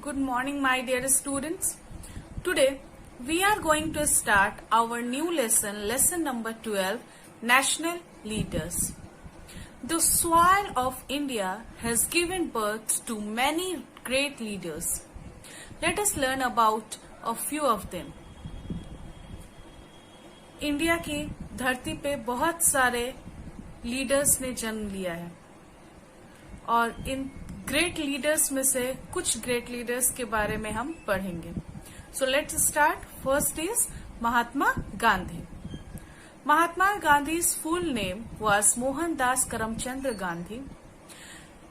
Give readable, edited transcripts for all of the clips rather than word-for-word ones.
Good morning, my dear students. Today, we are going to start our new lesson, lesson number 12, National Leaders. The soil of India has given birth to many great leaders. Let us learn about a few of them. India की धरती पे बहुत सारे leaders ने जन्म लिया है और इन ग्रेट लीडर्स में से कुछ ग्रेट लीडर्स के बारे में हम पढ़ेंगे. So let's start. First is Mahatma Gandhi. Mahatma Gandhi's full name was Mohandas Karamchand Gandhi.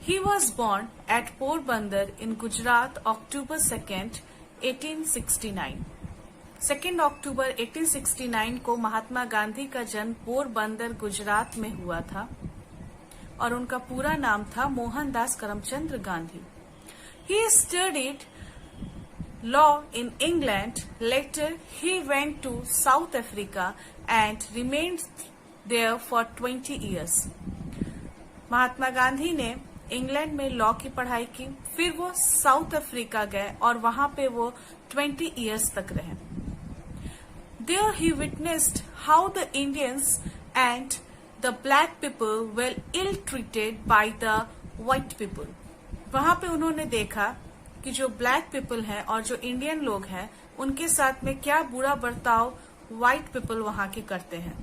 He was born at Porbandar in Gujarat, October 2nd, 1869. 2 अक्टूबर 1869 को महात्मा गांधी का जन्म पोरबंदर गुजरात में हुआ था और उनका पूरा नाम था Mohandas Karamchand Gandhi. He studied law in England. Later, he went to South Africa and remained there for 20 years. Mahatma Gandhi ने इंग्लैंड में लॉ की पढ़ाई की, फिर वो साउथ अफ्रीका गए और वहां पे वो 20 इयर्स तक रहे. There he witnessed how the Indians and the black people were ill-treated by the white people. वहां पे उन्होंने देखा कि जो ब्लैक पीपल हैं और जो इंडियन लोग हैं उनके साथ में क्या बुरा बर्ताव व्हाइट पीपल वहां के करते हैं.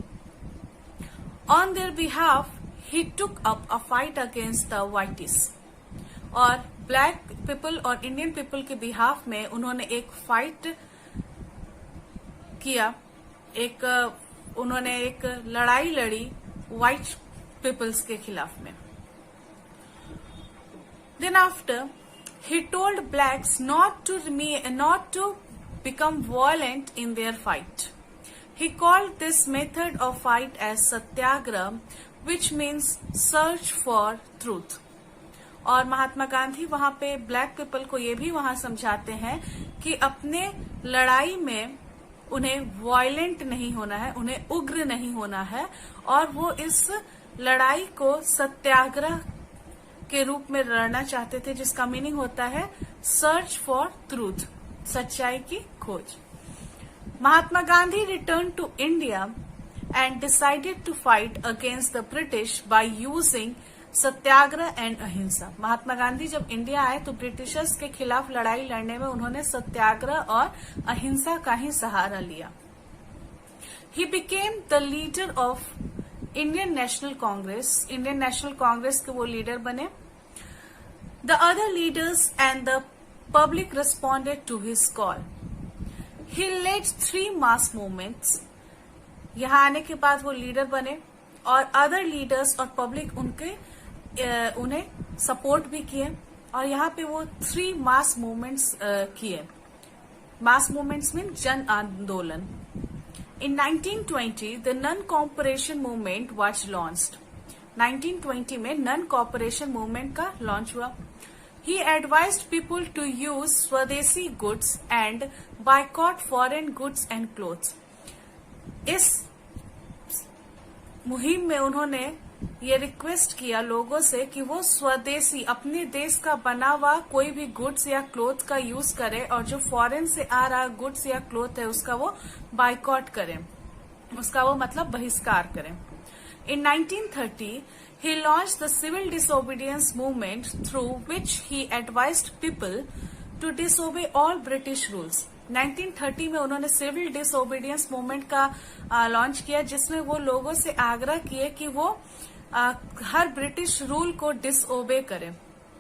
On their behalf, he took up a fight against the whiteys. और ब्लैक पीपल और इंडियन पीपल के बिहाफ में उन्होंने एक फाइट किया, उन्होंने एक लड़ाई लड़ी व्हाइट पीपल्स के खिलाफ में. Then after, he told blacks not to become violent in their fight. He called this method of fight as satyagraha, which means search for truth. और महात्मा गांधी वहां पे ब्लैक पीपल को ये भी वहां समझाते हैं कि अपने लड़ाई में उन्हें वायलेंट नहीं होना है, उन्हें उग्र नहीं होना है और वो इस लड़ाई को सत्याग्रह के रूप में लड़ना चाहते थे, जिसका मीनिंग होता है सर्च फॉर ट्रूथ, सच्चाई की खोज. Mahatma Gandhi return to India and decided to fight against the British by using satyagraha and ahimsa. Mahatma Gandhi जब इंडिया आए तो ब्रिटिशर्स के खिलाफ लड़ाई लड़ने में उन्होंने सत्याग्रह और अहिंसा का ही सहारा लिया. He became the leader of Indian National Congress. Indian National Congress के वो लीडर बने. The other leaders and the public responded to his call. He led 3 mass movements. यहां आने के बाद वो लीडर बने और अदर लीडर्स और पब्लिक उन्हें सपोर्ट भी किए और यहाँ पे वो 3 मास मूवमेंट्स किए. मास मूवमेंट्स मीन जन आंदोलन. In 1920, the non-cooperation movement was launched. 1920 में non-cooperation movement का लॉन्च हुआ. He advised people to use स्वदेशी goods and boycott foreign goods and clothes. इस मुहिम में उन्होंने ये रिक्वेस्ट किया लोगों से कि वो स्वदेशी अपने देश का बना हुआ कोई भी गुड्स या क्लोथ का यूज करे और जो फॉरेन से आ रहा गुड्स या क्लोथ है उसका वो बाइकॉट करें, उसका वो मतलब बहिष्कार करें. In 1930, he launched the civil disobedience movement through which he advised people to disobey all British rules. 1930 में उन्होंने सिविल डिसओबीडियंस मूवमेंट का लॉन्च किया, जिसमें वो लोगों से आग्रह किए कि वो हर ब्रिटिश रूल को डिसओबे करें.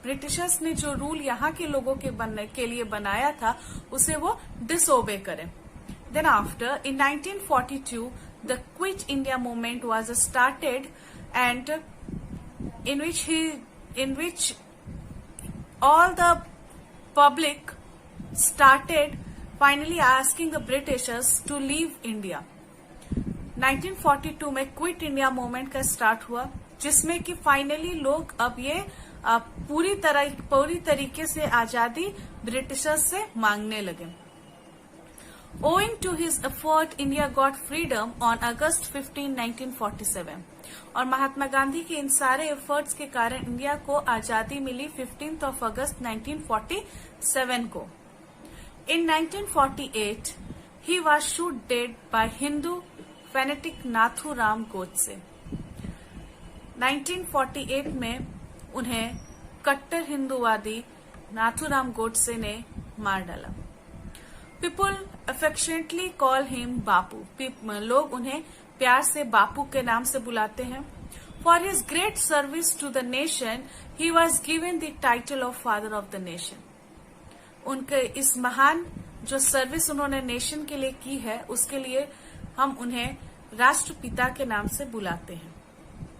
ब्रिटिशर्स ने जो रूल यहाँ के लोगों के लिए बनाया था उसे वो डिसओबे करें. Then after in 1942 the quit India movement was started and in which all the public started finally asking the Britishers to leave India. 1942 में क्विट इंडिया मूवमेंट का स्टार्ट हुआ, जिसमें कि फाइनली लोग अब ये पूरी तरीके से आजादी ब्रिटिशर्स से मांगने लगे. Owing to his effort, India got freedom on August 15, 1947. और महात्मा गांधी के इन सारे एफर्ट्स के कारण इंडिया को आजादी मिली 15 अगस्त 1947 को। In 1948, he was shot dead by Hindu fanatic Nathuram Godse. 1948 में उन्हें कट्टर हिंदूवादी नाथूराम गोडसे ने मार डाला। People affectionately call him बापू। लोग उन्हें प्यार से बापू के नाम से बुलाते हैं। For his great service to the nation, he was given the title of Father of the Nation। उनके इस महान जो सर्विस उन्होंने नेशन के लिए की है, उसके लिए हम उन्हें राष्ट्रपिता के नाम से बुलाते हैं।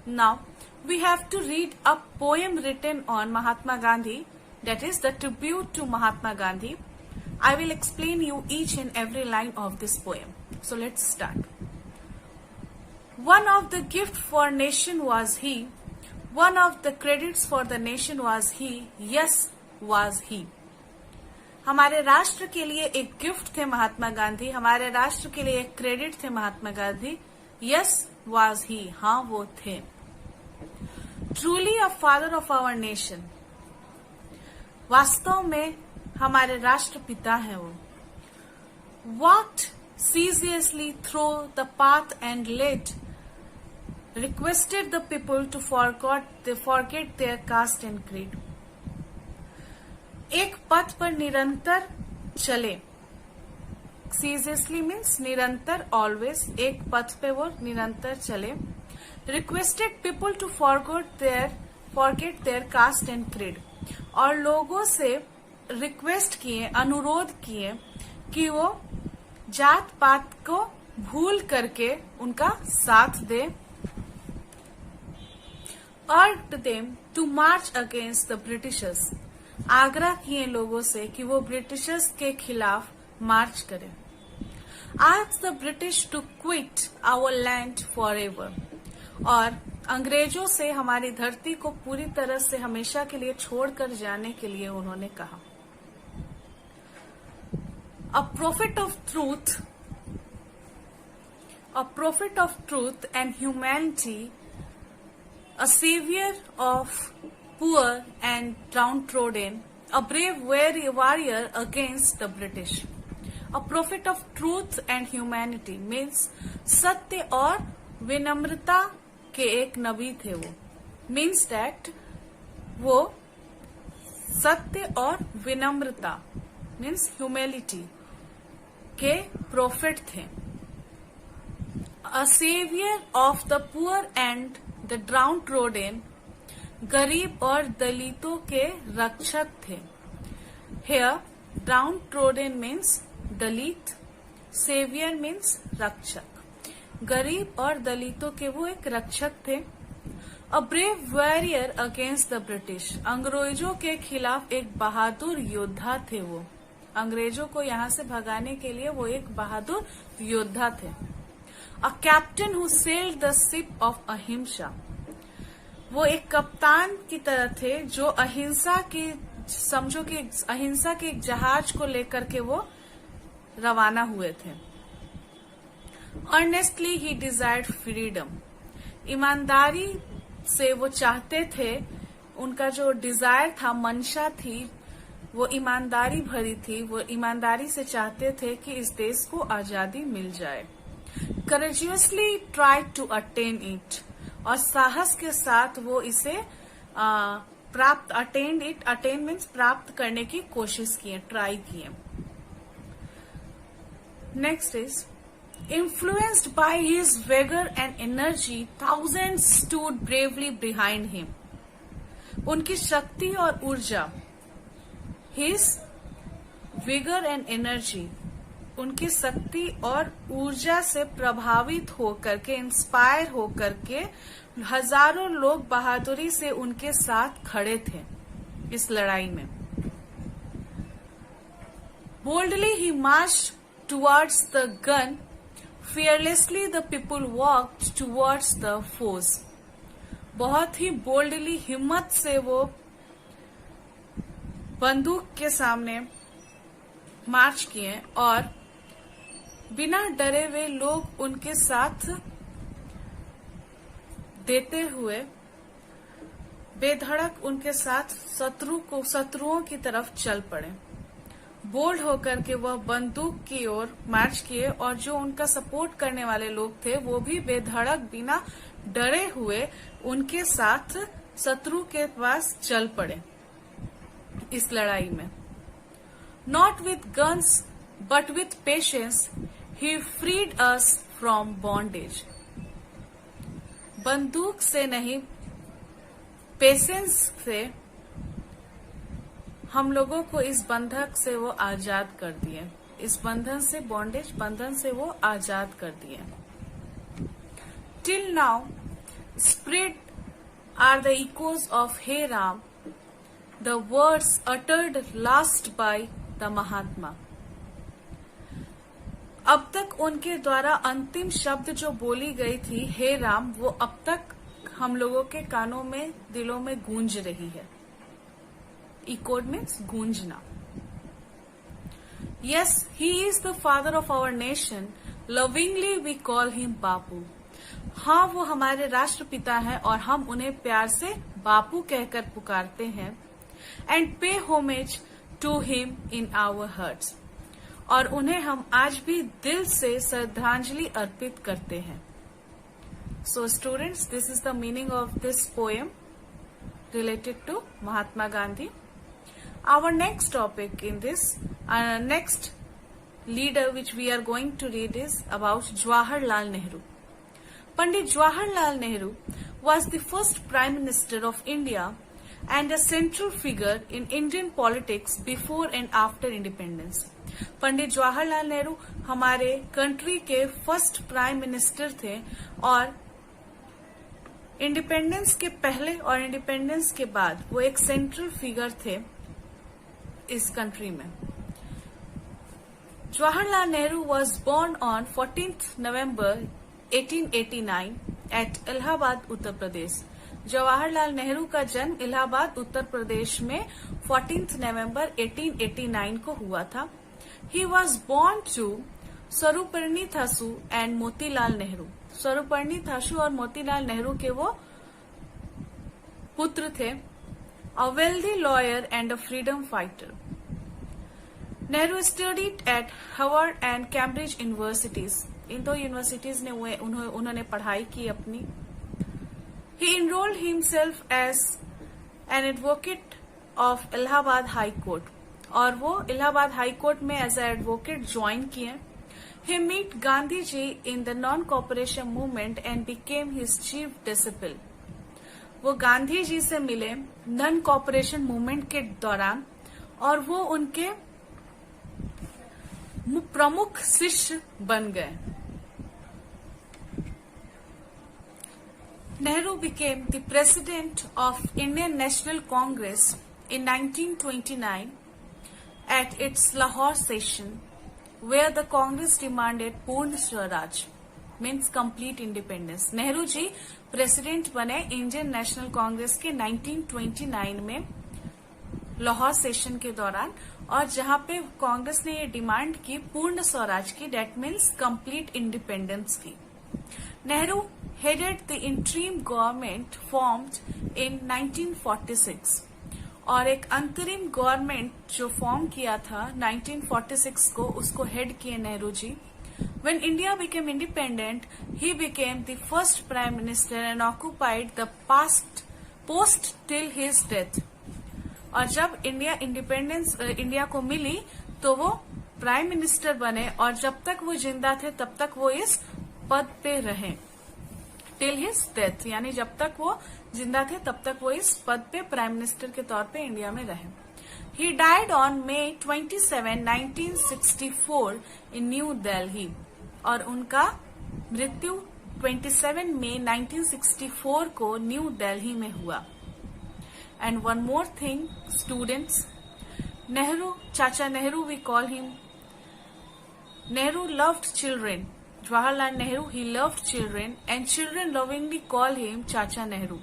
Now, we have to read a poem written on Mahatma Gandhi, that is the tribute to Mahatma Gandhi. I will explain you each and every line of this poem. So let's start. One of the gift for nation was he, one of the credits for the nation was he, yes was he। हमारे राष्ट्र के लिए एक gift थे महात्मा गांधी, हमारे राष्ट्र के लिए एक क्रेडिट थे Mahatma Gandhi, yes was he, हाँ वो थे। Truly a father of our nation, वास्तव में हमारे राष्ट्रपिता हैं वो। Walked ceaselessly through the path and led, requested the people to forget their caste and creed। एक पथ पर निरंतर चले, ceaselessly means निरंतर, always, एक पथ पे वो निरंतर चले। Requested people to forget their caste and creed, और लोगों से रिक्वेस्ट किए, अनुरोध किए कि वो जात पात को भूल करके उनका साथ दे। Urged them to march against the Britishers, आग्रह किए लोगों से कि वो ब्रिटिशर्स के खिलाफ मार्च करें। Asked the British to quit our land forever, और अंग्रेजों से हमारी धरती को पूरी तरह से हमेशा के लिए छोड़कर जाने के लिए उन्होंने कहा। A prophet of truth and humanity, a savior of poor and downtrodden, a brave warrior against the British। A prophet of truth and humanity means सत्य और विनम्रता के एक नबी थे वो। मीन्स दैट वो सत्य और विनम्रता मीन्स ह्यूमिलिटी के प्रोफेट थे। A saviour of the poor and the downtrodden, गरीब और दलितों के रक्षक थे। Here downtrodden means Dalit, saviour means rakshak, गरीब और दलितों के वो एक रक्षक थे। A brave warrior against the British, अंग्रेजों के खिलाफ एक बहादुर योद्धा थे वो। अंग्रेजों को यहाँ से भगाने के लिए वो एक बहादुर योद्धा थे। A captain who sailed the ship of अहिंसा, वो एक कप्तान की तरह थे जो अहिंसा की, समझो कि अहिंसा के एक जहाज को लेकर के वो रवाना हुए थे। अर्नेस्टली ही डिजायर्ड फ्रीडम, ईमानदारी से वो चाहते थे, उनका जो डिजायर था, मंशा थी, वो ईमानदारी भरी थी, वो ईमानदारी से चाहते थे कि इस देश को आजादी मिल जाए। Courageously tried to attain it, और साहस के साथ वो इसे प्राप्त, अटेन मीन्स प्राप्त करने की कोशिश किए, ट्राई किए। Next is influenced by his vigor and energy, thousands stood bravely behind him। उनकी शक्ति और ऊर्जा, his vigor and energy, उनकी शक्ति और ऊर्जा से प्रभावित होकर के, इंस्पायर होकर के हजारों लोग बहादुरी से उनके साथ खड़े थे इस लड़ाई में। Boldly he marched towards the gun, fearlessly the people walked towards the foes। बहुत ही बोल्डली, हिम्मत से वो बंदूक के सामने मार्च किए और बिना डरे हुए लोग उनके साथ देते हुए बेधड़क उनके साथ शत्रुओं की तरफ चल पड़े। बोल्ड होकर के वह बंदूक की ओर मार्च किए और जो उनका सपोर्ट करने वाले लोग थे वो भी बेधड़क बिना डरे हुए उनके साथ शत्रु के पास चल पड़े इस लड़ाई में। Not with guns but with patience he freed us from bondage. बंदूक से नहीं, पेशेंस से हम लोगों को इस बंधक से वो आजाद कर दिए, इस बंधन से, बॉन्डेज बंधन से वो आजाद कर दिए। Till now spread are the echoes of Hey Ram, the words uttered last by the Mahatma. अब तक उनके द्वारा अंतिम शब्द जो बोली गई थी हे राम, वो अब तक हम लोगों के कानों में, दिलों में गूंज रही है। इकोड मीन्स गूंजना। Yes, he is the father of our nation, lovingly we call him Bapu. हाँ, वो हमारे राष्ट्रपिता हैं और हम उन्हें प्यार से बापू कहकर पुकारते हैं। And pay homage to him in our hearts, और उन्हें हम आज भी दिल से श्रद्धांजलि अर्पित करते हैं। So students, this is the meaning of this poem related to Mahatma Gandhi. Our next topic in this, next leader which we are going to read is about Jawaharlal Nehru. Pandit Jawaharlal Nehru was the first Prime Minister of India and a central figure in Indian politics before and after independence. Pandit Jawaharlal Nehru हमारे country के first prime minister थे और independence के पहले और independence के बाद वो एक सेंट्रल फिगर थे इस कंट्री में। Jawaharlal Nehru was born on 14th November 1889 at Allahabad, Uttar Pradesh. Jawaharlal Nehru का जन्म इलाहाबाद, उत्तर प्रदेश में 14th November 1889 को हुआ था। He was born to Swaruparani Thussu and Motilal Nehru. Swaruparani Thussu और मोतीलाल नेहरू के वो पुत्र थे। A wealthy lawyer and a freedom fighter. Nehru studied at Harvard and Cambridge universities. इन दो यूनिवर्सिटीज ने उन्होंने पढ़ाई की अपनी। He enrolled himself as an advocate of Allahabad high court, और वो इलाहाबाद हाई कोर्ट में एज ए एडवोकेट ज्वाइन किए। He met Gandhi ji in the non-cooperation movement and became his chief disciple. वो गांधी जी से मिले नॉन कॉपरेशन मूवमेंट के दौरान और वो उनके प्रमुख शिष्य बन गए। Nehru became the president of Indian National Congress in 1929 at its Lahore session, where the Congress demanded Purna Swaraj, means complete independence. Nehru ji president बने इंडियन नेशनल कांग्रेस के 1929 में लाहौर सेशन के दौरान, और जहां पे कांग्रेस ने ये डिमांड की पूर्ण स्वराज की, डेट मीन्स कंप्लीट इंडिपेंडेंस की। Nehru headed the interim government formed in 1946, और एक अंतरिम गवर्नमेंट जो फॉर्म किया था 1946 को, उसको हेड किए Nehru ji. When India became independent, he became the first prime minister and occupied the post till his death. और जब इंडिया को मिली तो वो प्राइम मिनिस्टर बने, और जब तक वो जिंदा थे तब तक वो इस पद पे रहे। टिल हिज डेथ, यानी जब तक वो जिंदा थे तब तक वो इस पद पे प्राइम मिनिस्टर के तौर पे इंडिया में रहे। He died on May 27, 1964 in New Delhi, और उनका मृत्यु 27 मई 1964 को न्यू दिल्ली में हुआ। And one more thing students, Nehru, Chacha Nehru we call him. Nehru loved children. Jawaharlal Nehru, he loved children, and children lovingly call him Chacha Nehru.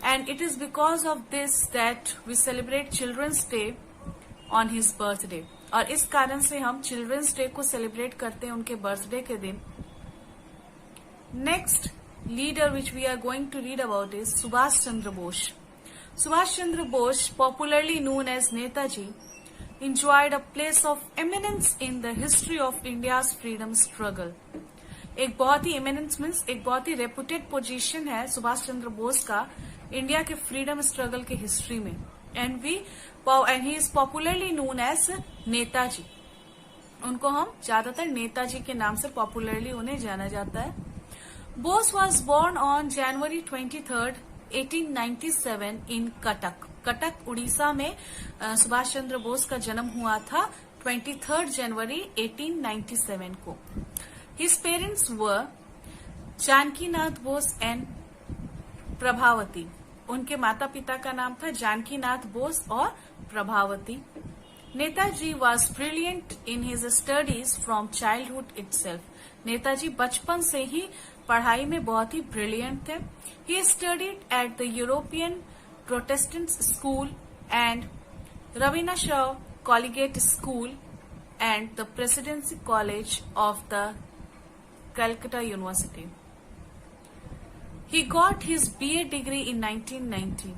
And it is because of this that we celebrate Children's Day on his birthday. और इस कारण से हम children's day को celebrate करते हैं उनके birthday के दिन। Next leader which we are going to read about is Subhash Chandra Bose. Subhash Chandra Bose, popularly known as Netaji, enjoyed a place of eminence in the history of India's freedom struggle. एक बहुत ही eminence means एक बहुत ही reputed position है सुभाष चंद्र बोस का India के freedom struggle के history में, and he is popularly known as Netaji. उनको हम ज्यादातर नेताजी के नाम से पॉपुलरली उन्हें जाना जाता है. Bose was born on January 23, 1897 in Cuttack. Cuttack Orissa में सुभाष चंद्र बोस का जन्म हुआ था 23 जनवरी 1897 को. His parents were Janaki Nath Bose and Prabhavati. उनके माता पिता का नाम था जानकी नाथ बोस और Prabhavati. Netaji was brilliant in his studies from childhood itself. Netaji बचपन से ही पढ़ाई में बहुत ही ब्रिलियंट थे. He studied at the European Protestant school and Raveena Shaw collegiate school and the presidency college of the Calcutta University. He got his BA degree in 1990.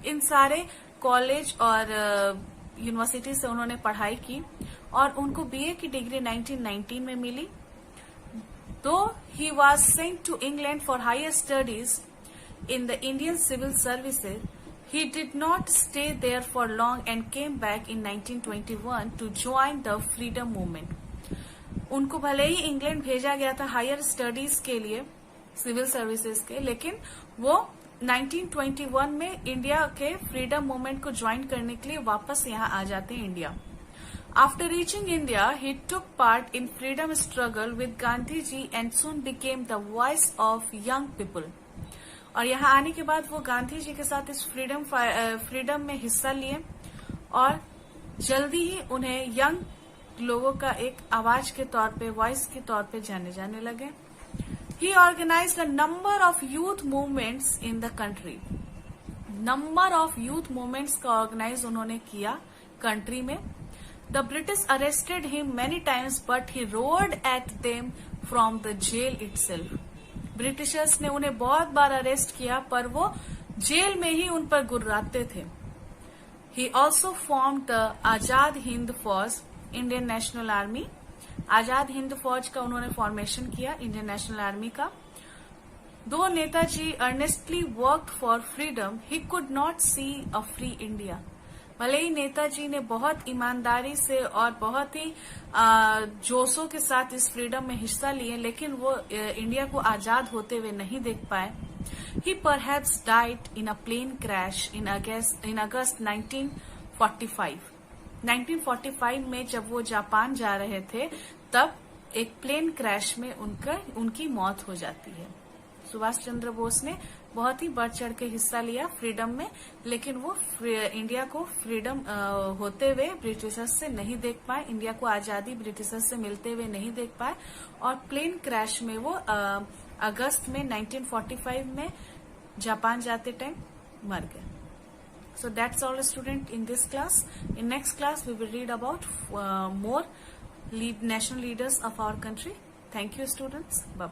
इन सारे college और university से उन्होंने पढ़ाई की और उनको बीए की डिग्री 1919 में मिली. Though he was sent to England for higher studies in the Indian civil services, he did not stay there for long and came back in 1921 to join the freedom movement. उनको भले ही England भेजा गया था higher studies के लिए civil services के, लेकिन वो 1921 में इंडिया के फ्रीडम मूवमेंट को ज्वाइन करने के लिए वापस यहाँ आ जाते हैं India. After reaching India he took part in freedom struggle with Gandhi ji and soon became the voice of young people. और यहाँ आने के बाद वो गांधी जी के साथ इस फ्रीडम में हिस्सा लिए और जल्दी ही उन्हें यंग लोगों का एक आवाज के तौर पे, वॉइस के तौर पे जाने जाने लगे. He organised a number of youth movements in the country. Number of youth movements का ऑर्गेनाइज उन्होंने किया कंट्री में. The British arrested him many times but he rode at them from the jail itself. Britishers ने उन्हें बहुत बार arrest किया पर वो जेल में ही उन पर गुर्राते थे. He also form the Azad Hind फौज, Indian national army. Azad Hind फौज का उन्होंने फॉर्मेशन किया, इंडियन नेशनल आर्मी का. Though Netaji earnestly worked for freedom, he could not see a free India. भले ही नेताजी ने बहुत ईमानदारी से और बहुत ही जोशों के साथ इस फ्रीडम में हिस्सा लिए, लेकिन वो इंडिया को आजाद होते हुए नहीं देख पाए. He perhaps died in a plane crash in August 1945. 1945 में जब वो जापान जा रहे थे तब एक प्लेन क्रैश में उनकी मौत हो जाती है. सुभाष चंद्र बोस ने बहुत ही बढ़ चढ़ के हिस्सा लिया फ्रीडम में, लेकिन वो इंडिया को फ्रीडम होते हुए ब्रिटिशर्स से नहीं देख पाए, इंडिया को आजादी ब्रिटिशर्स से मिलते हुए नहीं देख पाए और प्लेन क्रैश में वो अगस्त में 1945 में जापान जाते टाइम मर गए. So that's all, student, in this class. In next class, we will read about more national leaders of our country. Thank you, students. Bye.